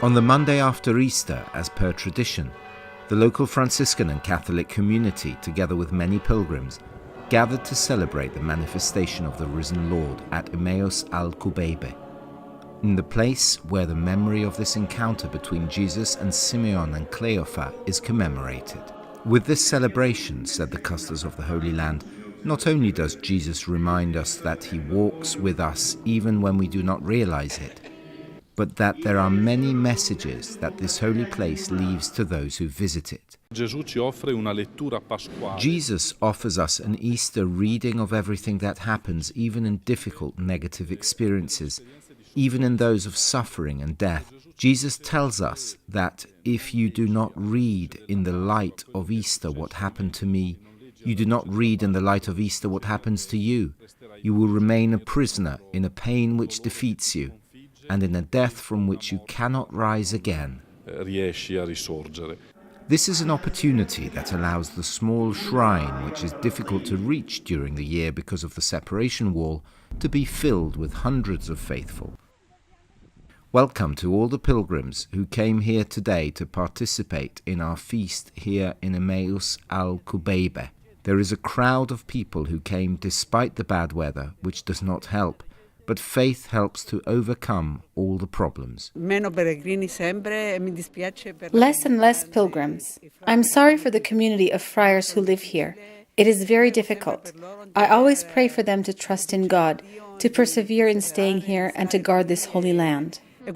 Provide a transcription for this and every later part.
On the Monday after Easter, as per tradition, the local Franciscan and Catholic community, together with many pilgrims, gathered to celebrate the manifestation of the risen Lord at Emmaus al-Kubebe, in the place where the memory of this encounter between Jesus and Simeon and Cleofa is commemorated. With this celebration, said the custodians of the Holy Land, not only does Jesus remind us that he walks with us even when we do not realize it, but that there are many messages that this holy place leaves to those who visit it. Jesus offers us an Easter reading of everything that happens, even in difficult negative experiences, even in those of suffering and death. Jesus tells us that if you do not read in the light of Easter what happened to me, you do not read in the light of Easter what happens to you. You will remain a prisoner in a pain which defeats you, and in a death from which you cannot rise again. This is an opportunity that allows the small shrine, which is difficult to reach during the year because of the separation wall, to be filled with hundreds of faithful. Welcome to all the pilgrims who came here today to participate in our feast here in Emmaus al-Kubebe. There is a crowd of people who came despite the bad weather, which does not help, but faith helps to overcome all the problems. Less and less pilgrims. I'm sorry for the community of friars who live here. It is very difficult. I always pray for them to trust in God, to persevere in staying here and to guard this holy land. Now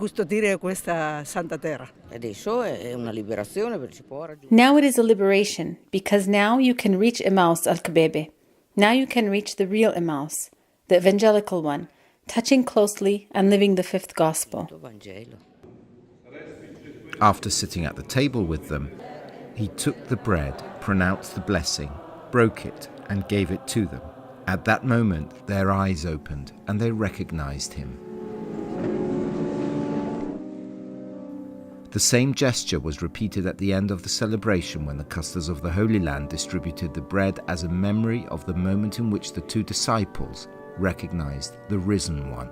it is a liberation, because now you can reach Emmaus al-Kubebe. Now you can reach the real Emmaus, the evangelical one, touching closely and living the fifth gospel. After sitting at the table with them, he took the bread, pronounced the blessing, broke it, and gave it to them. At that moment, their eyes opened, and they recognized him. The same gesture was repeated at the end of the celebration when the custodians of the Holy Land distributed the bread as a memory of the moment in which the two disciples recognized the risen one.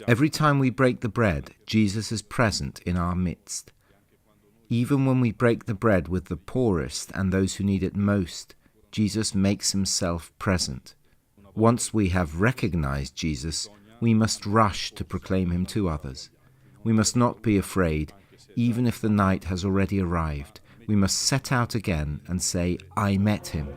Every time we break the bread, Jesus is present in our midst. Even when we break the bread with the poorest and those who need it most, Jesus makes himself present. Once we have recognized Jesus, we must rush to proclaim him to others. We must not be afraid, even if the night has already arrived. We must set out again and say, I met him.